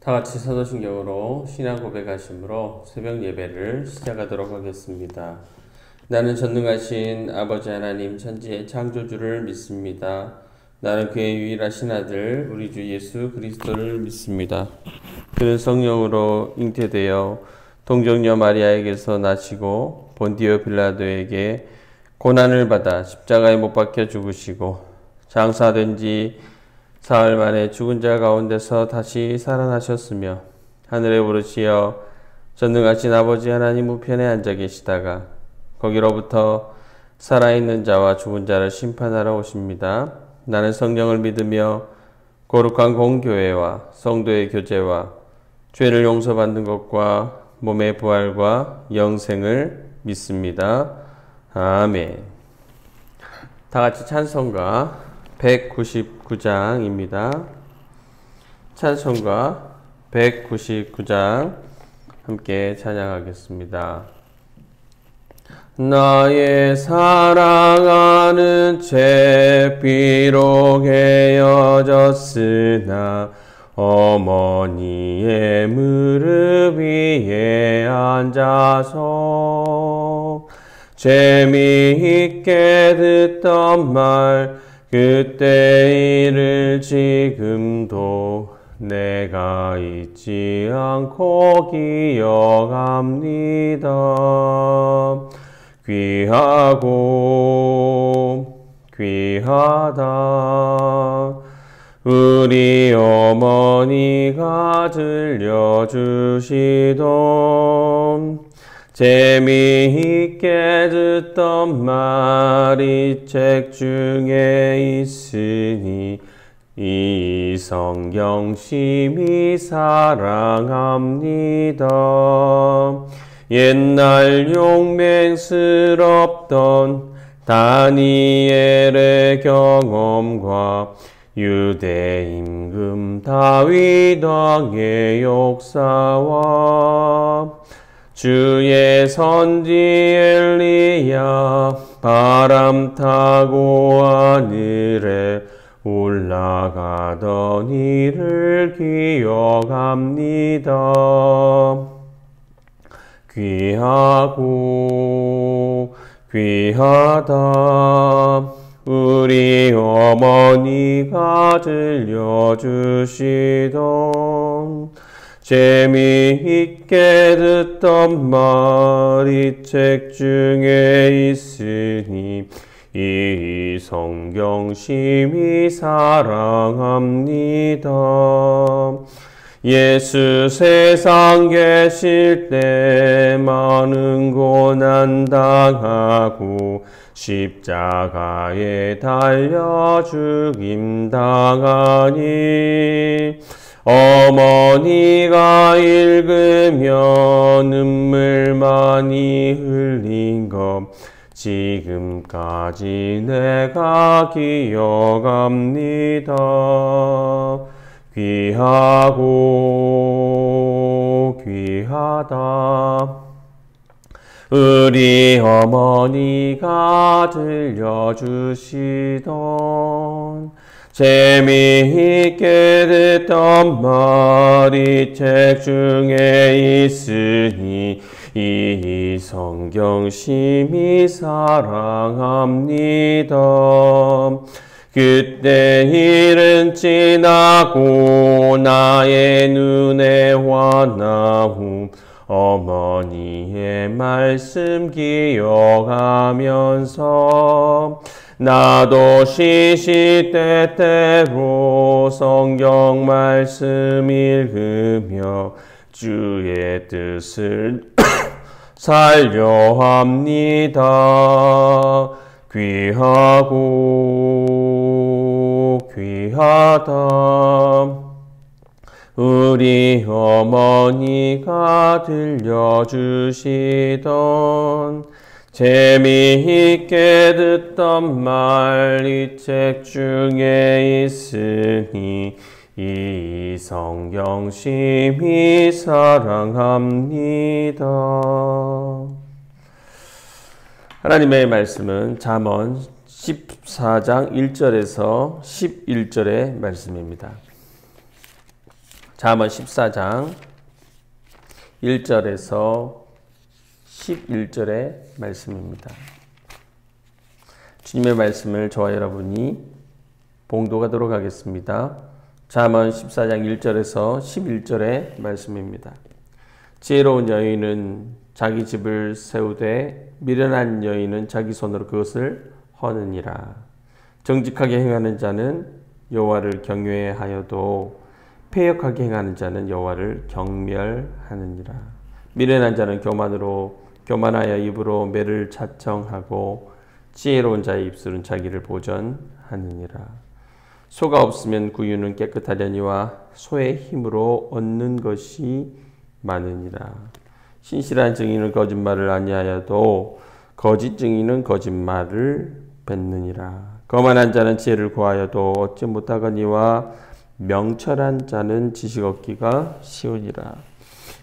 다 같이 사도신경으로 신앙 고백하심으로 새벽 예배를 시작하도록 하겠습니다. 나는 전능하신 아버지 하나님 천지의 창조주를 믿습니다. 나는 그의 유일하신 아들 우리 주 예수 그리스도를 믿습니다. 그는 성령으로 잉태되어 동정녀 마리아에게서 나시고 본디오 빌라도에게 고난을 받아 십자가에 못 박혀 죽으시고 장사된 지 사흘 만에 죽은 자 가운데서 다시 살아나셨으며 하늘에 오르시어 전능하신 아버지 하나님 우편에 앉아 계시다가 거기로부터 살아있는 자와 죽은 자를 심판하러 오십니다. 나는 성령을 믿으며 거룩한 공교회와 성도의 교제와 죄를 용서받는 것과 몸의 부활과 영생을 믿습니다. 아멘. 다 같이 찬송가 199장입니다. 찬송가 199장 함께 찬양하겠습니다. 나의 사랑하는 채 비록 헤어졌으나 어머니의 무릎 위에 앉아서 재미있게 듣던 말 그때 일을 지금도 내가 잊지 않고 기억합니다. 귀하고 귀하다 우리 어머니가 들려주시던 재미있게 듣던 말이 책 중에 있으니 이 성경 심히 사랑합니다. 옛날 용맹스럽던 다니엘의 경험과 유대 임금 다윗 왕의 역사와 주의 선지 엘리야 바람 타고 하늘에 올라가던 일을 기억합니다. 귀하고 귀하다 우리 어머니가 들려주시던 재미있게 듣던 말이 책 중에 있으니 이 성경 심히 사랑합니다. 예수 세상 계실 때 많은 고난 당하고 십자가에 달려 죽임 당하니 어머니가 읽으며 눈물 많이 흘린 것 지금까지 내가 기억합니다. 귀하고 귀하다 우리 어머니가 들려주시던 재미있게 듣던 말이 책 중에 있으니 이 성경 심히 사랑합니다. 그때 일은 지나고 나의 눈에 환하고 어머니의 말씀 기억하면서 나도 시시때때로 성경 말씀 읽으며 주의 뜻을 살려 합니다. 귀하고 귀하다 우리 어머니가 들려주시던 재미있게 듣던 말 이 책 중에 있으니 이 성경 심히 사랑합니다. 하나님의 말씀은 잠언 14장 1절에서 11절의 말씀입니다. 잠언 14장 1절에서 11절의 말씀입니다. 주님의 말씀을 저와 여러분이 봉독하도록 하겠습니다. 잠언 14장 1절에서 11절의 말씀입니다. 지혜로운 여인은 자기 집을 세우되 미련한 여인은 자기 손으로 그것을 허느니라. 정직하게 행하는 자는 여호와를 경외하여도 패역하게 행하는 자는 여호와를 경멸하느니라. 미련한 자는 교만하여 입으로 매를 자청하고 지혜로운 자의 입술은 자기를 보전하느니라. 소가 없으면 구유는 깨끗하려니와 소의 힘으로 얻는 것이 많으니라. 신실한 증인은 거짓말을 아니하여도 거짓 증인은 거짓말을 뱉느니라. 거만한 자는 지혜를 구하여도 얻지 못하거니와 명철한 자는 지식 얻기가 쉬우니라.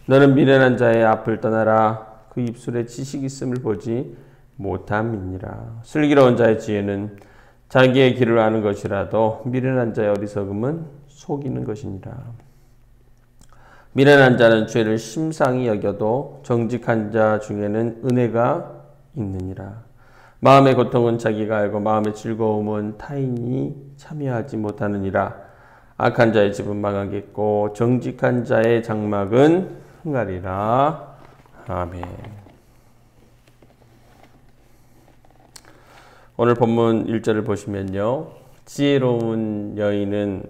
너는 미련한 자의 앞을 떠나라. 그 입술에 지식 있음을 보지 못함이니라. 슬기로운 자의 지혜는 자기의 길을 아는 것이라도 미련한 자의 어리석음은 속이는 것이니라. 미련한 자는 죄를 심상히 여겨도 정직한 자 중에는 은혜가 있느니라. 마음의 고통은 자기가 알고 마음의 즐거움은 타인이 참여하지 못하느니라. 악한 자의 집은 망하겠고 정직한 자의 장막은 흥하리라. 아멘. 오늘 본문 1절을 보시면요. 지혜로운 여인은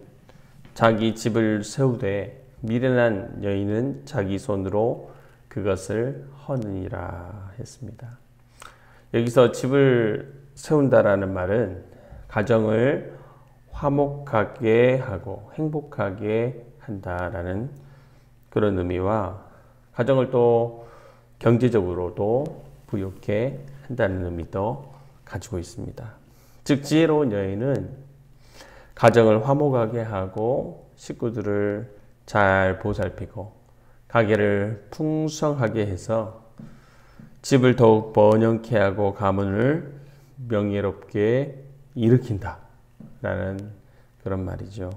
자기 집을 세우되 미련한 여인은 자기 손으로 그것을 허느니라 했습니다. 여기서 집을 세운다라는 말은 가정을 화목하게 하고 행복하게 한다라는 그런 의미와 가정을 또 경제적으로도 부유하게 한다는 의미도 가지고 있습니다. 즉 지혜로운 여인은 가정을 화목하게 하고 식구들을 잘 보살피고 가게를 풍성하게 해서 집을 더욱 번영케 하고 가문을 명예롭게 일으킨다 라는 그런 말이죠.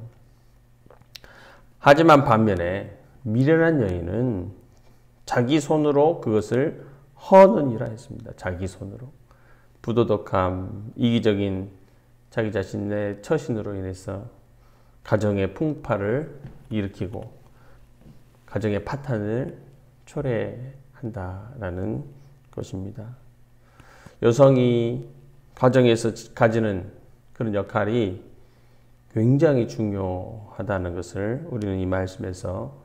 하지만 반면에 미련한 여인은 자기 손으로 그것을 허느니라 했습니다. 자기 손으로. 부도덕함, 이기적인 자기 자신의 처신으로 인해서 가정의 풍파를 일으키고 가정의 파탄을 초래한다라는 것입니다. 여성이 가정에서 가지는 그런 역할이 굉장히 중요하다는 것을 우리는 이 말씀에서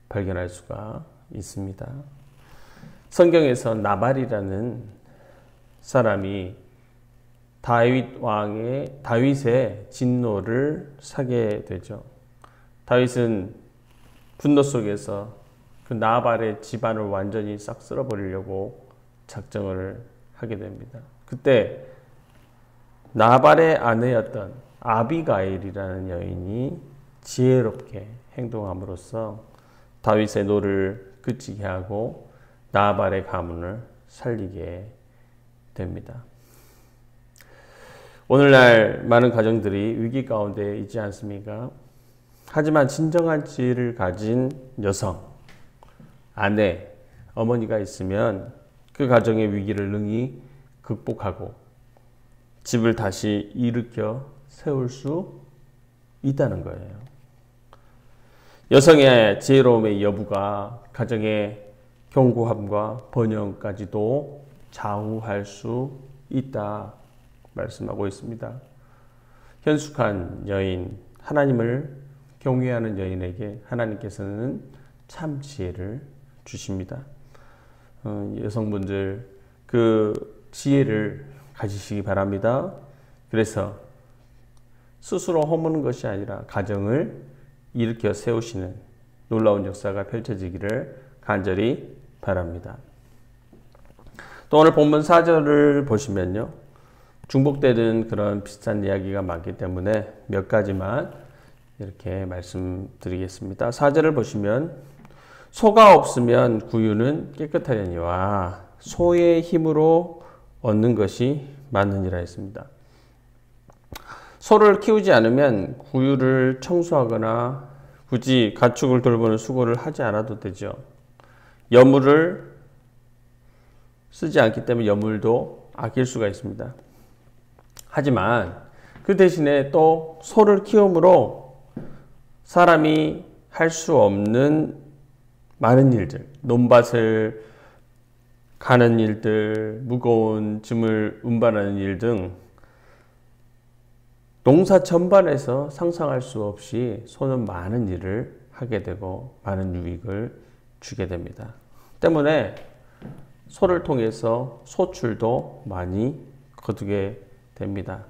발견할 수가 있습니다. 성경에서 나발이라는 사람이 다윗의 진노를 사게 되죠. 다윗은 분노 속에서 그 나발의 집안을 완전히 싹 쓸어버리려고 작정을 하게 됩니다. 그때 나발의 아내였던 아비가일이라는 여인이 지혜롭게 행동함으로써 다윗의 노를 그치게 하고 나발의 가문을 살리게 됩니다. 오늘날 많은 가정들이 위기 가운데 있지 않습니까? 하지만 진정한 지혜를 가진 여성, 아내, 어머니가 있으면 그 가정의 위기를 능히 극복하고 집을 다시 일으켜 세울 수 있다는 거예요. 여성의 지혜로움의 여부가 가정의 견고함과 번영까지도 좌우할 수 있다 말씀하고 있습니다. 현숙한 여인, 하나님을 경외하는 여인에게 하나님께서는 참 지혜를 주십니다. 여성분들 그 지혜를 가지시기 바랍니다. 그래서 스스로 허무는 것이 아니라 가정을 일으켜 세우시는 놀라운 역사가 펼쳐지기를 간절히 바랍니다. 또 오늘 본문 4절을 보시면요. 중복되는 그런 비슷한 이야기가 많기 때문에 몇 가지만 이렇게 말씀드리겠습니다. 4절을 보시면 소가 없으면 구유는 깨끗하려니와 소의 힘으로 얻는 것이 많으니라 했습니다. 소를 키우지 않으면 구유를 청소하거나 굳이 가축을 돌보는 수고를 하지 않아도 되죠. 여물을 쓰지 않기 때문에 여물도 아낄 수가 있습니다. 하지만 그 대신에 또 소를 키움으로 사람이 할 수 없는 많은 일들, 논밭을 가는 일들, 무거운 짐을 운반하는 일 등 농사 전반에서 상상할 수 없이 소는 많은 일을 하게 되고 많은 유익을 주게 됩니다. 때문에 소를 통해서 소출도 많이 거두게 됩니다.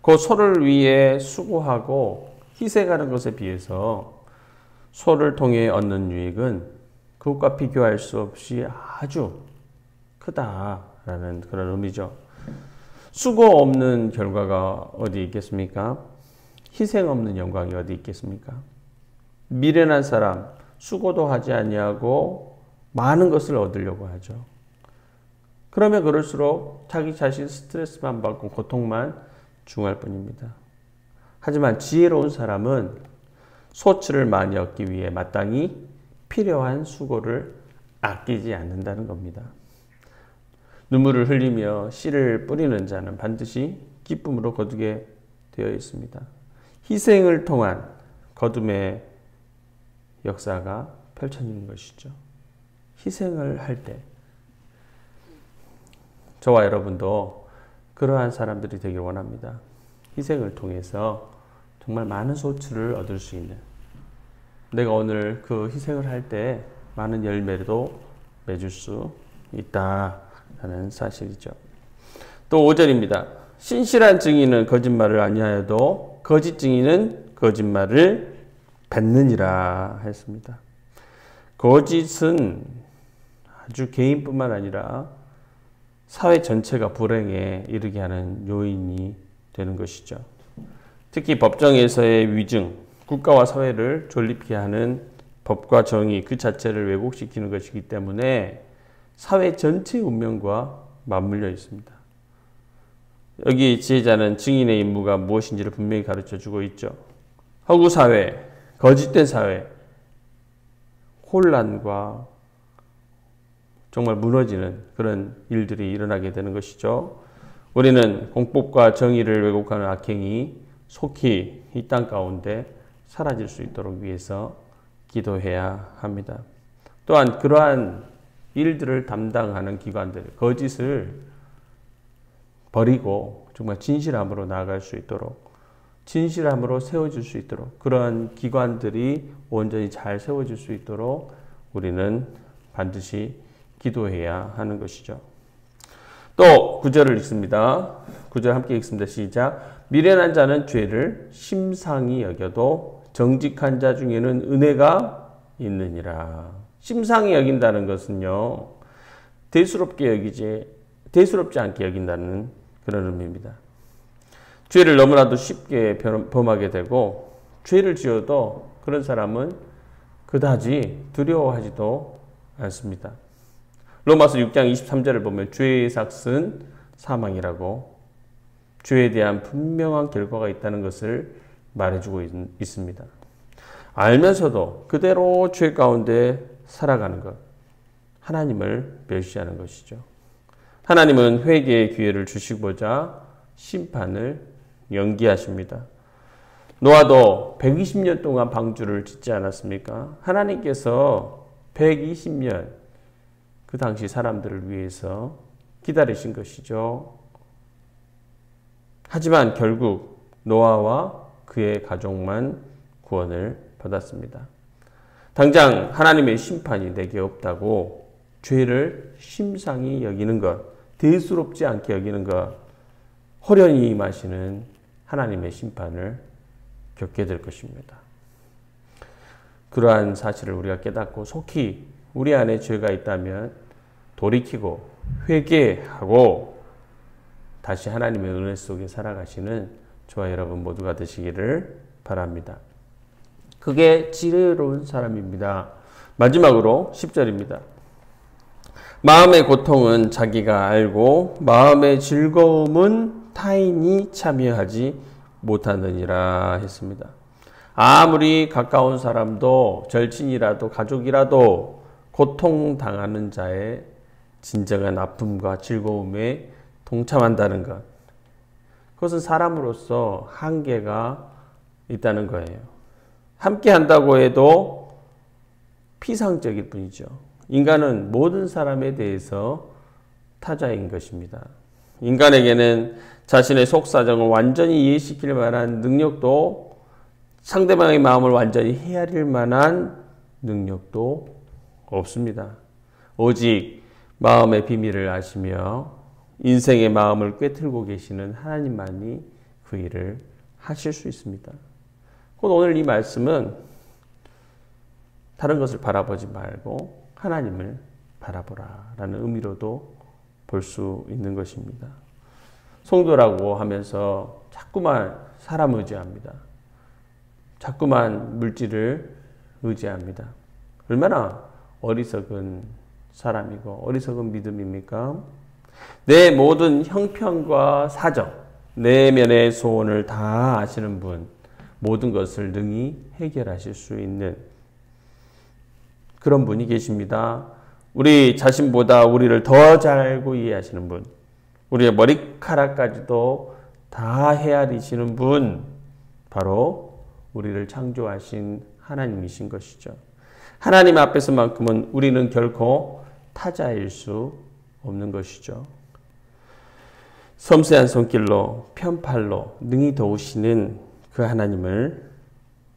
그 소를 위해 수고하고 희생하는 것에 비해서 소를 통해 얻는 유익은 그것과 비교할 수 없이 아주 크다라는 그런 의미죠. 수고 없는 결과가 어디 있겠습니까? 희생 없는 영광이 어디 있겠습니까? 미련한 사람, 수고도 하지 아니하고 많은 것을 얻으려고 하죠. 그러면 그럴수록 자기 자신 스트레스만 받고 고통만 중할 뿐입니다. 하지만 지혜로운 사람은 소출을 많이 얻기 위해 마땅히 필요한 수고를 아끼지 않는다는 겁니다. 눈물을 흘리며 씨를 뿌리는 자는 반드시 기쁨으로 거두게 되어 있습니다. 희생을 통한 거둠의 역사가 펼쳐지는 것이죠. 희생을 할 때 저와 여러분도 그러한 사람들이 되길 원합니다. 희생을 통해서 정말 많은 소출을 얻을 수 있는, 내가 오늘 그 희생을 할 때 많은 열매도 맺을 수 있다라는 사실이죠. 또 5절입니다. 신실한 증인은 거짓말을 아니하여도 거짓 증인은 거짓말을 뱉느니라 했습니다. 거짓은 아주 개인뿐만 아니라 사회 전체가 불행에 이르게 하는 요인이 되는 것이죠. 특히 법정에서의 위증, 국가와 사회를 존립케 하는 법과 정의 그 자체를 왜곡시키는 것이기 때문에 사회 전체의 운명과 맞물려 있습니다. 여기 지혜자는 증인의 임무가 무엇인지를 분명히 가르쳐주고 있죠. 허구사회, 거짓된 사회, 혼란과 정말 무너지는 그런 일들이 일어나게 되는 것이죠. 우리는 공법과 정의를 왜곡하는 악행이 속히 이 땅 가운데 사라질 수 있도록 위해서 기도해야 합니다. 또한 그러한 일들을 담당하는 기관들, 거짓을 버리고 정말 진실함으로 나아갈 수 있도록, 진실함으로 세워질 수 있도록, 그러한 기관들이 온전히 잘 세워질 수 있도록 우리는 반드시 기도해야 하는 것이죠. 또 9절을 읽습니다. 9절 함께 읽습니다. 시작. 미련한 자는 죄를 심상히 여겨도 정직한 자 중에는 은혜가 있느니라. 심상히 여긴다는 것은요, 대수롭지 않게 여긴다는 그런 의미입니다. 죄를 너무나도 쉽게 범하게 되고 죄를 지어도 그런 사람은 그다지 두려워하지도 않습니다. 로마서 6장 23절을 보면 죄의 삭은 사망이라고, 죄에 대한 분명한 결과가 있다는 것을 말해주고 있습니다. 알면서도 그대로 죄 가운데 살아가는 것, 하나님을 멸시하는 것이죠. 하나님은 회개의 기회를 주시고자 심판을 연기하십니다. 노아도 120년 동안 방주를 짓지 않았습니까? 하나님께서 120년 그 당시 사람들을 위해서 기다리신 것이죠. 하지만 결국 노아와 그의 가족만 구원을 받았습니다. 당장 하나님의 심판이 내게 없다고 죄를 심상히 여기는 것, 대수롭지 않게 여기는 것, 호련히 임하시는 하나님의 심판을 겪게 될 것입니다. 그러한 사실을 우리가 깨닫고 속히 우리 안에 죄가 있다면 돌이키고 회개하고 다시 하나님의 은혜 속에 살아가시는 저와 여러분 모두가 되시기를 바랍니다. 그게 지혜로운 사람입니다. 마지막으로 10절입니다. 마음의 고통은 자기가 알고 마음의 즐거움은 타인이 참여하지 못하느니라 했습니다. 아무리 가까운 사람도 절친이라도 가족이라도 고통당하는 자의 진정한 아픔과 즐거움에 동참한다는 것. 그것은 사람으로서 한계가 있다는 거예요. 함께 한다고 해도 피상적일 뿐이죠. 인간은 모든 사람에 대해서 타자인 것입니다. 인간에게는 자신의 속사정을 완전히 이해시킬 만한 능력도 상대방의 마음을 완전히 헤아릴 만한 능력도 없습니다. 오직 마음의 비밀을 아시며 인생의 마음을 꿰뚫고 계시는 하나님만이 그 일을 하실 수 있습니다. 오늘 이 말씀은 다른 것을 바라보지 말고 하나님을 바라보라 라는 의미로도 볼 수 있는 것입니다. 성도라고 하면서 자꾸만 사람 의지합니다. 자꾸만 물질을 의지합니다. 얼마나 어리석은 사람이고 어리석은 믿음입니까? 내 모든 형편과 사정, 내면의 소원을 다 아시는 분, 모든 것을 능히 해결하실 수 있는 그런 분이 계십니다. 우리 자신보다 우리를 더 잘 알고 이해하시는 분, 우리의 머리카락까지도 다 헤아리시는 분, 바로 우리를 창조하신 하나님이신 것이죠. 하나님 앞에서만큼은 우리는 결코 타자일 수 없는 것이죠. 섬세한 손길로 편팔로 능히 도우시는 그 하나님을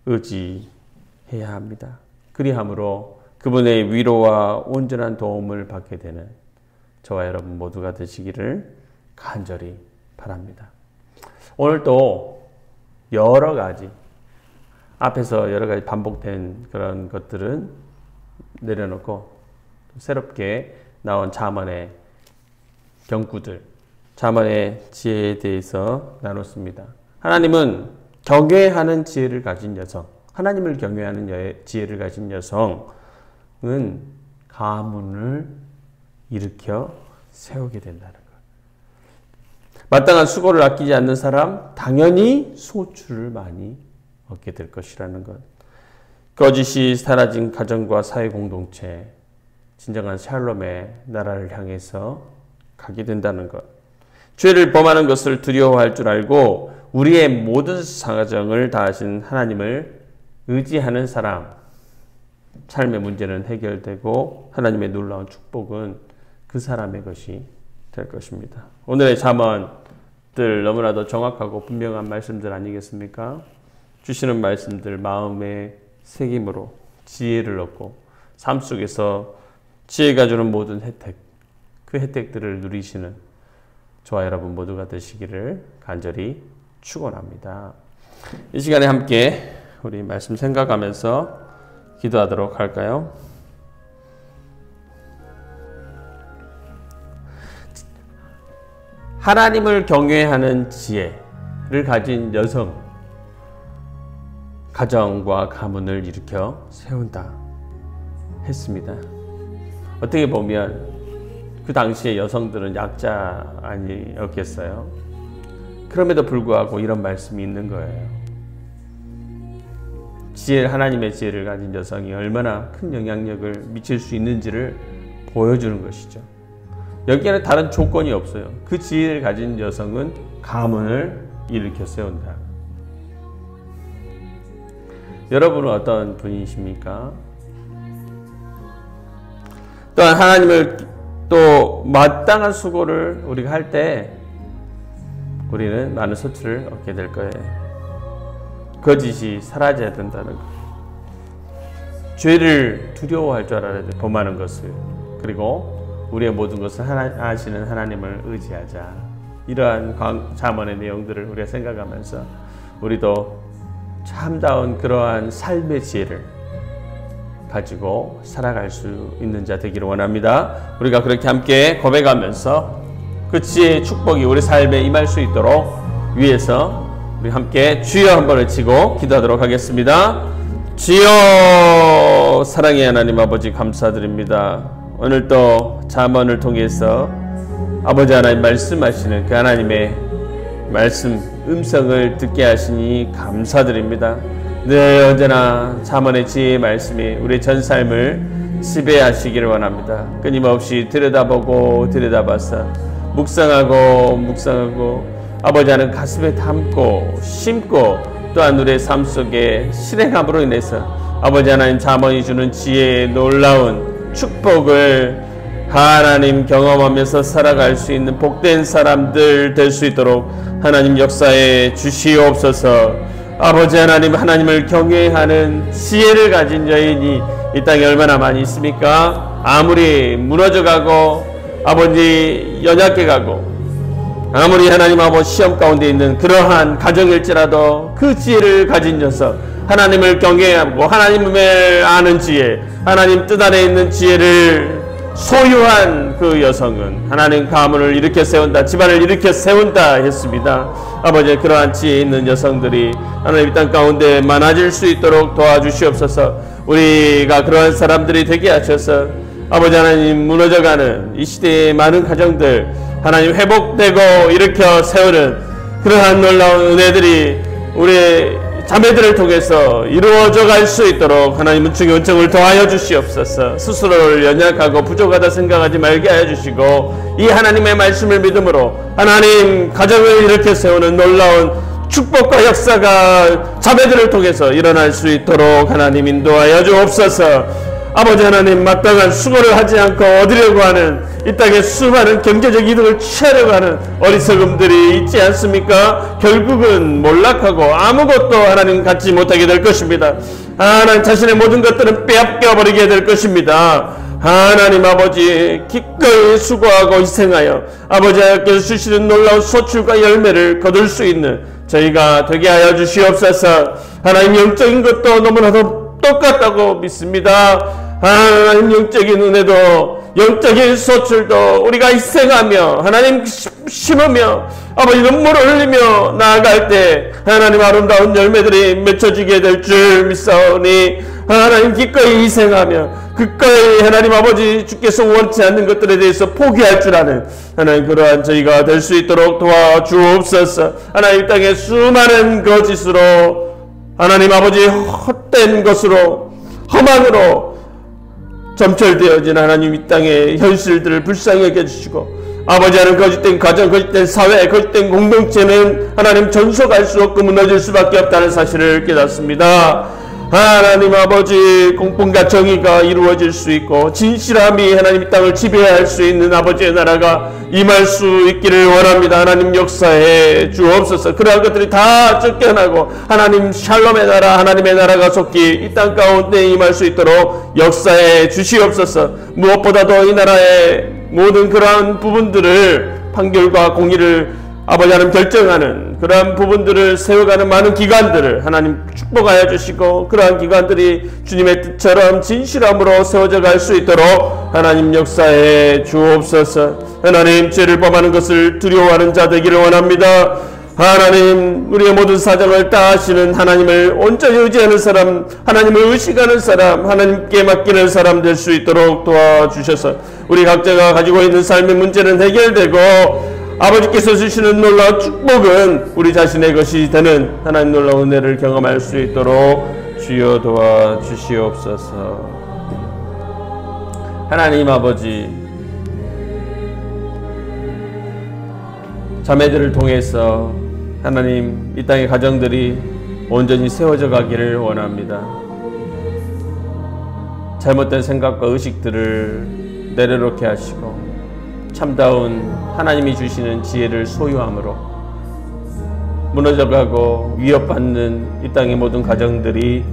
의지해야 합니다. 그리함으로 그분의 위로와 온전한 도움을 받게 되는 저와 여러분 모두가 되시기를 간절히 바랍니다. 오늘도 여러 가지 앞에서 여러 가지 반복된 그런 것들은 내려놓고 새롭게 나온 잠언의 경구들, 잠언의 지혜에 대해서 나눴습니다. 하나님은 경외하는 지혜를 가진 여성, 하나님을 경외하는 지혜를 가진 여성은 가문을 일으켜 세우게 된다는 것. 마땅한 수고를 아끼지 않는 사람, 당연히 소출을 많이 얻게 될 것이라는 것. 거짓이 사라진 가정과 사회 공동체, 진정한 샬롬의 나라를 향해서 가게 된다는 것. 죄를 범하는 것을 두려워할 줄 알고 우리의 모든 사정을 다하신 하나님을 의지하는 사람, 삶의 문제는 해결되고 하나님의 놀라운 축복은 그 사람의 것이 될 것입니다. 오늘의 잠언들 너무나도 정확하고 분명한 말씀들 아니겠습니까? 주시는 말씀들 마음의 새김으로 지혜를 얻고 삶 속에서 지혜가 주는 모든 혜택, 그 혜택들을 누리시는 저와 여러분 모두가 되시기를 간절히 축원합니다. 이 시간에 함께 우리 말씀 생각하면서 기도하도록 할까요? 하나님을 경외하는 지혜를 가진 여성, 가정과 가문을 일으켜 세운다 했습니다. 어떻게 보면 그 당시의 여성들은 약자 아니었겠어요? 그럼에도 불구하고 이런 말씀이 있는 거예요. 하나님의 지혜를 가진 여성이 얼마나 큰 영향력을 미칠 수 있는지를 보여주는 것이죠. 여기에는 다른 조건이 없어요. 그 지혜를 가진 여성은 가문을 일으켜 세운다. 여러분은 어떤 분이십니까? 또한 하나님을 또 마땅한 수고를 우리가 할 때 우리는 많은 소출을 얻게 될 거예요. 거짓이 사라져야 된다는 것. 죄를 두려워할 줄 알아야 돼. 범하는 것을. 그리고 우리의 모든 것을 아시는 하나님을 의지하자. 이러한 잠언의 내용들을 우리가 생각하면서 우리도 참다운 그러한 삶의 지혜를 가지고 살아갈 수 있는 자 되기를 원합니다. 우리가 그렇게 함께 고백하면서 그 지혜의 축복이 우리 삶에 임할 수 있도록 위해서 우리 함께 주여 한번 외치고 기도하도록 하겠습니다. 주여, 사랑의 하나님 아버지 감사드립니다. 오늘도 잠언을 통해서 아버지 하나님 말씀하시는 그 하나님의 말씀 음성을 듣게 하시니 감사드립니다. 늘 언제나 잠언의 지혜의 말씀이 우리 전 삶을 지배하시기를 원합니다. 끊임없이 들여다보고 들여다봐서 묵상하고 아버지 하나님 가슴에 담고 심고 또한 우리의 삶 속에 실행함으로 인해서 아버지 하나님 잠언이 주는 지혜의 놀라운 축복을 하나님 경험하면서 살아갈 수 있는 복된 사람들 될 수 있도록 하나님 역사에 주시옵소서. 아버지 하나님, 하나님을 경외하는 지혜를 가진 여인이 이 땅에 얼마나 많이 있습니까? 아무리 무너져가고 아버지 연약해가고 아무리 하나님 아버지 시험 가운데 있는 그러한 가정일지라도 그 지혜를 가진 녀석, 하나님을 경외하고 하나님을 아는 지혜, 하나님 뜻 안에 있는 지혜를 소유한 그 여성은 하나님 가문을 일으켜 세운다, 집안을 일으켜 세운다 했습니다. 아버지, 그러한 지혜 있는 여성들이 하나님 이 땅 가운데 많아질 수 있도록 도와주시옵소서. 우리가 그러한 사람들이 되게 하셔서 아버지 하나님 무너져가는 이 시대의 많은 가정들 하나님 회복되고 일으켜 세우는 그러한 놀라운 은혜들이 우리 자매들을 통해서 이루어져 갈 수 있도록 하나님은 주의 은총을 더하여 주시옵소서. 스스로를 연약하고 부족하다 생각하지 말게 하여 주시고 이 하나님의 말씀을 믿음으로 하나님 가정을 일으켜 세우는 놀라운 축복과 역사가 자매들을 통해서 일어날 수 있도록 하나님 인도하여 주옵소서. 아버지 하나님, 마땅한 수고를 하지 않고 얻으려고 하는 이 땅의 수많은 경제적 이득을 취하려고 하는 어리석음들이 있지 않습니까? 결국은 몰락하고 아무것도 하나님 갖지 못하게 될 것입니다. 하나님 자신의 모든 것들은 빼앗겨버리게 될 것입니다. 하나님 아버지, 기꺼이 수고하고 희생하여 아버지 하나님께서 주시는 놀라운 소출과 열매를 거둘 수 있는 저희가 되게 하여 주시옵소서. 하나님 영적인 것도 너무나도 똑같다고 믿습니다. 하나님 영적인 은혜도 영적인 소출도 우리가 희생하며 하나님 심으며 아버지 눈물을 흘리며 나아갈 때 하나님 아름다운 열매들이 맺혀지게 될 줄 믿사오니 하나님 기꺼이 희생하며 기꺼이 하나님 아버지 주께서 원치 않는 것들에 대해서 포기할 줄 아는 하나님 그러한 저희가 될 수 있도록 도와주옵소서. 하나님 땅의 수많은 거짓으로 하나님 아버지 헛된 것으로 허망으로 점철되어진 하나님 이 땅의 현실들을 불쌍히 여겨주시고 아버지 하나님 거짓된 가정, 거짓된 사회, 거짓된 공동체는 하나님 전속할 수 없고 무너질 수밖에 없다는 사실을 깨닫습니다. 하나님 아버지 공평과 정의가 이루어질 수 있고 진실함이 하나님 이 땅을 지배할 수 있는 아버지의 나라가 임할 수 있기를 원합니다. 하나님 역사해 주옵소서. 그러한 것들이 다 쫓겨나고 하나님 샬롬의 나라, 하나님의 나라가 속히 이 땅 가운데 임할 수 있도록 역사해 주시옵소서. 무엇보다도 이 나라의 모든 그러한 부분들을 판결과 공의를 아버지 하나님 결정하는 그러한 부분들을 세워가는 많은 기관들을 하나님 축복하여 주시고 그러한 기관들이 주님의 뜻처럼 진실함으로 세워져 갈 수 있도록 하나님 역사해 주옵소서. 하나님 죄를 범하는 것을 두려워하는 자 되기를 원합니다. 하나님 우리의 모든 사정을 다 아시는 하나님을 온전히 의지하는 사람, 하나님을 의식하는 사람, 하나님께 맡기는 사람 될 수 있도록 도와주셔서 우리 각자가 가지고 있는 삶의 문제는 해결되고 아버지께서 주시는 놀라운 축복은 우리 자신의 것이 되는 하나님 놀라운 은혜를 경험할 수 있도록 주여 도와주시옵소서. 하나님 아버지, 자매들을 통해서 하나님 이 땅의 가정들이 온전히 세워져 가기를 원합니다. 잘못된 생각과 의식들을 내려놓게 하시고 참다운 하나님이 주시는 지혜를 소유함으로 무너져가고 위협받는 이 땅의 모든 가정들이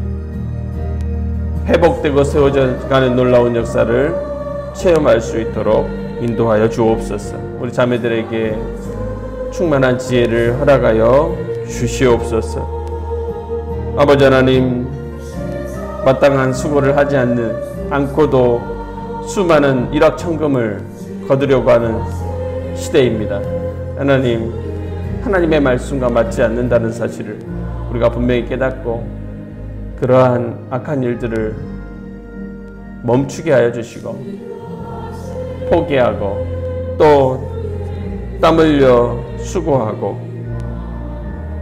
회복되고 세워져 가는 놀라운 역사를 체험할 수 있도록 인도하여 주옵소서. 우리 자매들에게 충만한 지혜를 허락하여 주시옵소서. 아버지 하나님, 마땅한 수고를 하지 않고도 수많은 일확천금을 거두려고 하는 시대입니다. 하나님, 하나님의 말씀과 맞지 않는다는 사실을 우리가 분명히 깨닫고 그러한 악한 일들을 멈추게 하여 주시고 포기하고 또 땀 흘려 수고하고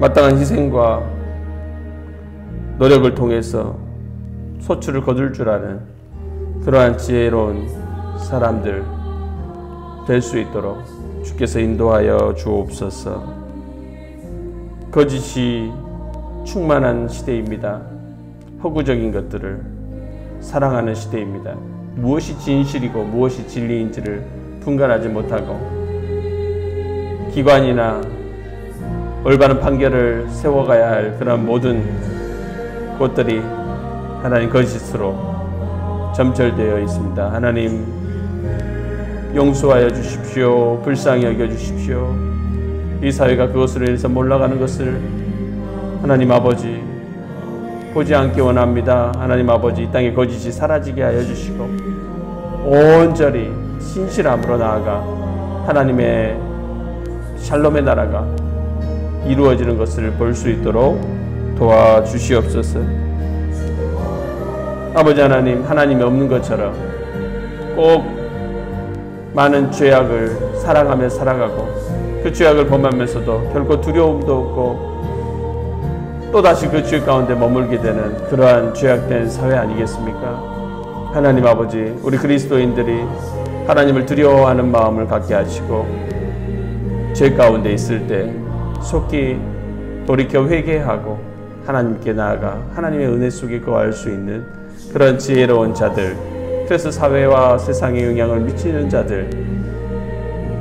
마땅한 희생과 노력을 통해서 소출을 거둘 줄 아는 그러한 지혜로운 사람들 될 수 있도록 주께서 인도하여 주옵소서. 거짓이 충만한 시대입니다. 허구적인 것들을 사랑하는 시대입니다. 무엇이 진실이고 무엇이 진리인지를 분간하지 못하고 기관이나 올바른 판결을 세워가야 할 그런 모든 곳들이 하나님 거짓으로 점철되어 있습니다. 하나님 용서하여 주십시오. 불쌍히 여겨 주십시오. 이 사회가 그것으로 인해서 몰락가는 것을 하나님 아버지 보지 않기 원합니다. 하나님 아버지 이 땅에 거짓이 사라지게 하여 주시고 온전히 신실함으로 나아가 하나님의 샬롬의 나라가 이루어지는 것을 볼 수 있도록 도와주시옵소서. 아버지 하나님, 하나님이 없는 것처럼 꼭 많은 죄악을 사랑하며 살아가고 그 죄악을 범하면서도 결코 두려움도 없고 또다시 그 죄 가운데 머물게 되는 그러한 죄악된 사회 아니겠습니까? 하나님 아버지, 우리 그리스도인들이 하나님을 두려워하는 마음을 갖게 하시고 죄 가운데 있을 때 속히 돌이켜 회개하고 하나님께 나아가 하나님의 은혜 속에 거할 수 있는 그런 지혜로운 자들, 그래서 사회와 세상에 영향을 미치는 자들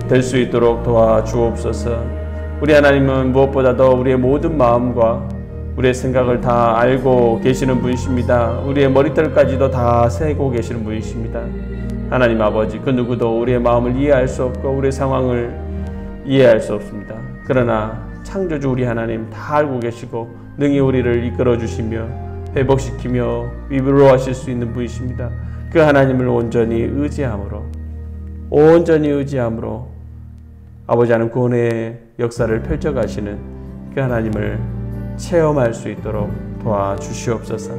될 수 있도록 도와주옵소서. 우리 하나님은 무엇보다도 우리의 모든 마음과 우리의 생각을 다 알고 계시는 분이십니다. 우리의 머리털까지도 다 세고 계시는 분이십니다. 하나님 아버지, 그 누구도 우리의 마음을 이해할 수 없고 우리의 상황을 이해할 수 없습니다. 그러나 창조주 우리 하나님 다 알고 계시고 능히 우리를 이끌어 주시며 회복시키며 위로하실 수 있는 분이십니다. 그 하나님을 온전히 의지함으로 아버지 하나님 구원의 역사를 펼쳐가시는 그 하나님을 체험할 수 있도록 도와주시옵소서.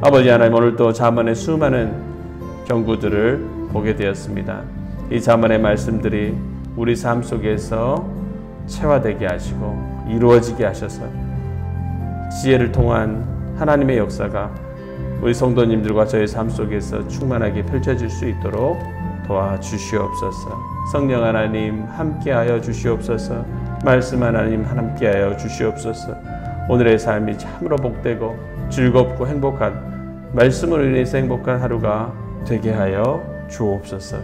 아버지 하나님, 오늘도 잠언의 수많은 경구들을 보게 되었습니다. 이 잠언의 말씀들이 우리 삶 속에서 체화되게 하시고 이루어지게 하셔서 지혜를 통한 하나님의 역사가 우리 성도님들과 저의 삶 속에서 충만하게 펼쳐질 수 있도록 도와주시옵소서. 성령 하나님 함께하여 주시옵소서. 말씀 하나님 함께하여 주시옵소서. 오늘의 삶이 참으로 복되고 즐겁고 행복한, 말씀으로 인해서 행복한 하루가 되게 하여 주옵소서.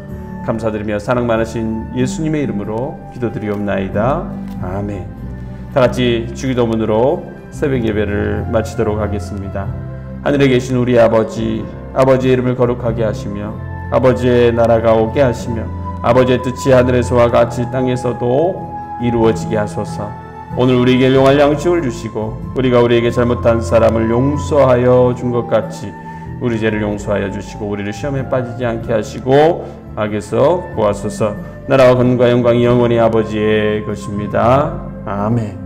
감사드리며 사랑 많으신 예수님의 이름으로 기도드리옵나이다. 아멘. 다 같이 주기도문으로 새벽 예배를 마치도록 하겠습니다. 하늘에 계신 우리 아버지, 아버지의 이름을 거룩하게 하시며 아버지의 나라가 오게 하시며 아버지의 뜻이 하늘에서와 같이 땅에서도 이루어지게 하소서. 오늘 우리에게 용할 양식을 주시고 우리가 우리에게 잘못한 사람을 용서하여 준 것 같이 우리 죄를 용서하여 주시고 우리를 시험에 빠지지 않게 하시고 악에서 구하소서. 나라와 권능과 영광이 영원히 아버지의 것입니다. 아멘.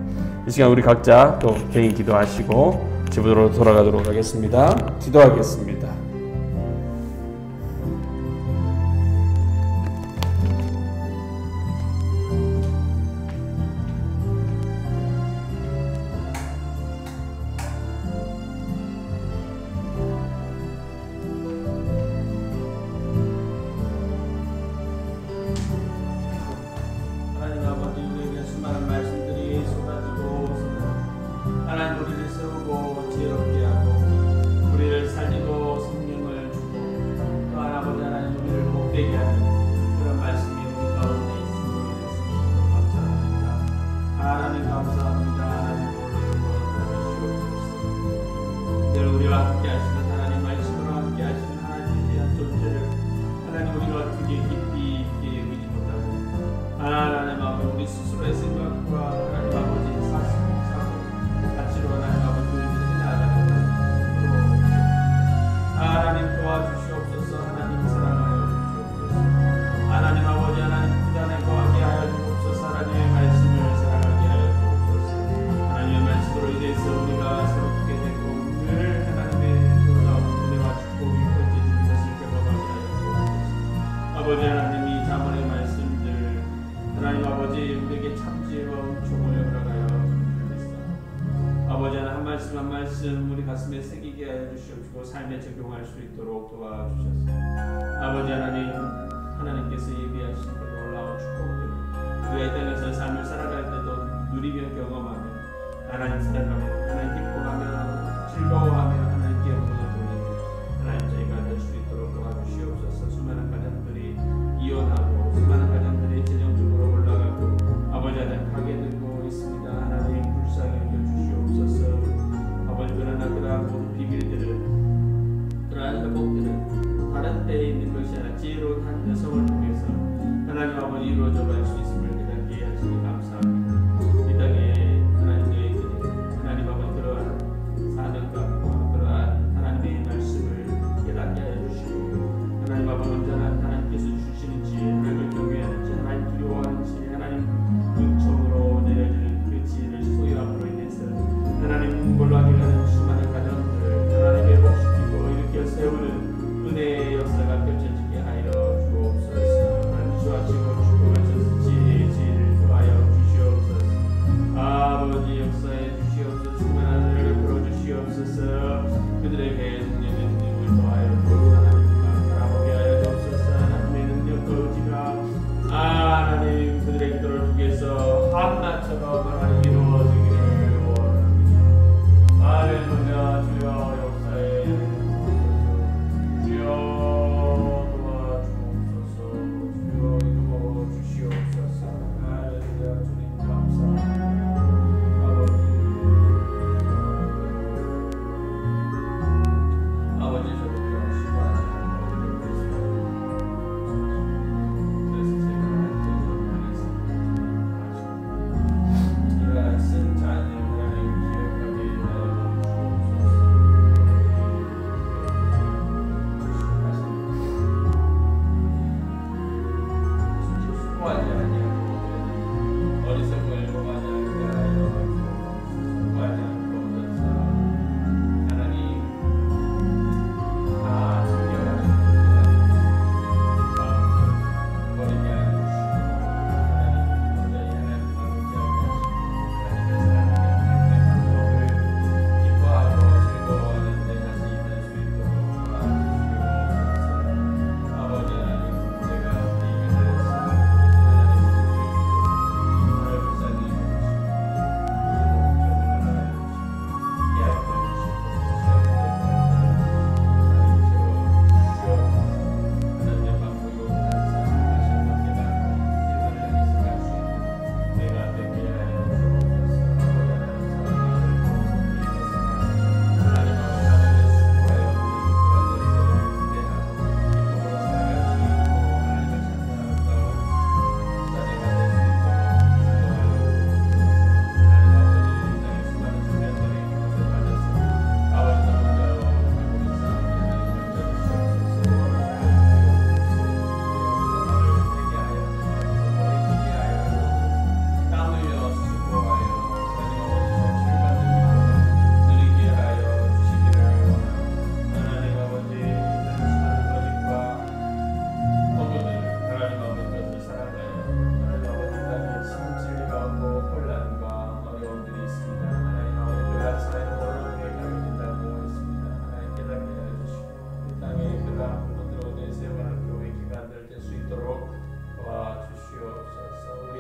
이 시간 우리 각자 또 개인 기도하시고 집으로 돌아가도록 하겠습니다. 기도하겠습니다. 하나님 우리를 세우고 지혜롭게 하고 우리를 살리고 가슴에 새기게 하여 주시옵시고 삶에 적용할 수 있도록 도와주셔서 아버지 하나님께서 예비하신 그 놀라운 축복들 우리가 이 땅에서 삶을 살아갈 때도 누리며 경험하며 하나님 사랑하며 하나님 기뻐하며 즐거워하며 하나님께 영광을 돌리며 하나님 저희가 될 수 있도록 도와주시옵소서. 수많은 가정들이 이혼하고 수많은 가정들이 재정적으로 올라가고 아버지 하나님 파괴되고 있습니다. 하나님 불쌍히 여겨주시옵소서. 아버지 그러나 그러한 모든 비밀들을 그러한 회복들을 다른 때에 있는 것이 아니라 지혜로운 한 여성을 통해서 하나님 아버지 이루어져 갈 수 있음을 깨닫게 하시니 감사합니다. 이 땅에 하나님 저희들이 하나님 아버지 그러한 사명감과 그러한 하나님의 말씀을 깨닫게 하여 주시고 하나님 아버지 온전한 하나님께서 주시는 지혜 하나님을 경외하는 지혜 하나님 두려워하는 지혜 하나님 은총으로 내려지는 그 지혜를 소유함으로 인해서 하나님 곤란하게 가는 수많은 가정들을 하나님의 회복시키고 일으켜 세우는 은혜의 역사가 펼쳐지게 하여 주옵소서. 하나님 주하시고 축복하셔서 지혜를 더하여 주시옵소서. 아버지 역사해 주시옵소서. 충만한 은혜를 베풀어 주시옵소서. 그들에게 능력의 능력을 더하여 주옵소서. 하나님 바라보게 하여 주옵소서. 하나님의 능력과 의지가 하나님 그들의 기도를 통해서 한나처럼 하나님 이루어지기를 원합니다. 할렐루야. 주여 역사해 주여 도와주옵소서. 주여 이루어 주시옵소서. 할렐루야. 주님 감사합니다. 아버지 저부터 수고하지 않고 그래서 제가 이러한 쓴 잔을 하나님 기억하게 하여 주옵소서. 수고하지 아니하고 어리석음을 범하지 않게 하여 주옵소서. 수고하지 않고 어떤 사람 하나님 다 챙겨가는 마음을 버리게 하여 주시고 하나님 온전히 하나님과 의지하게 하시고 하나님을 사랑하게 하나님의 방법을 기뻐하고 즐거워하는 내 자신이 될 수 있도록 도와주시옵소서. 아버지 하나님 제가 이 길에서 하나님 나를 불쌍히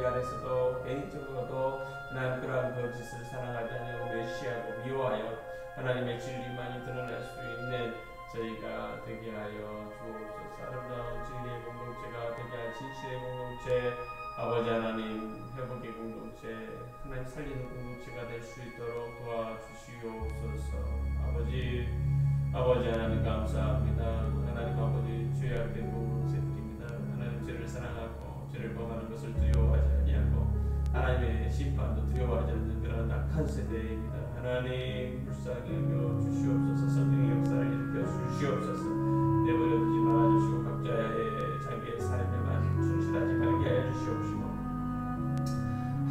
여기시고 개인적으로도 하나님 그러한 거짓을 사랑하지 아니하고 멸시하고 미워하여 하나님의 진리만이 드러날 수 있는 저희가 되게 하여 주옵소서. 아름다운 진리의 공동체가 되게 할 진실의 공동체 아버지 하나님 회복의 공동체 하나님 살리는 공동체가 될 수 있도록 도와주시옵소서. 아버지 하나님 감사합니다. 하나님 아버지 죄악된 공동체들입니다. 하나님 죄를 사랑하고 죄를 범하는 것을 두려워하지 아니하고 하나님의 심판도 두려워하지 않는 그런 악한 세대입니다. 하나님 불쌍히 여겨 주시옵소서. 성령의 역사를 일으켜 주시옵소서. 내버려 두지 말아주시고 각자의 자기의 삶에만 충실하지 말게 하여 주시옵시고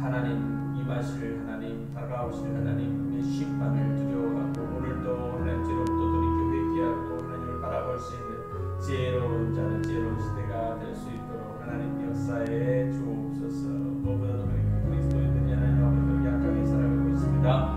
하나님 임하실 하나님 다가오실 하나님의 심판을 두려워하고 오늘도 하나님 죄로부터 돌이켜 회개하고 하나님을 바라볼 수 있는 지혜로운 자는 지혜로운 시대가 될 수 있도록 하나님 역사에 주옵소서. 무엇보다도 그리스도인들이 하나님 앞에 그렇게 약하게 살아가고 있습니다.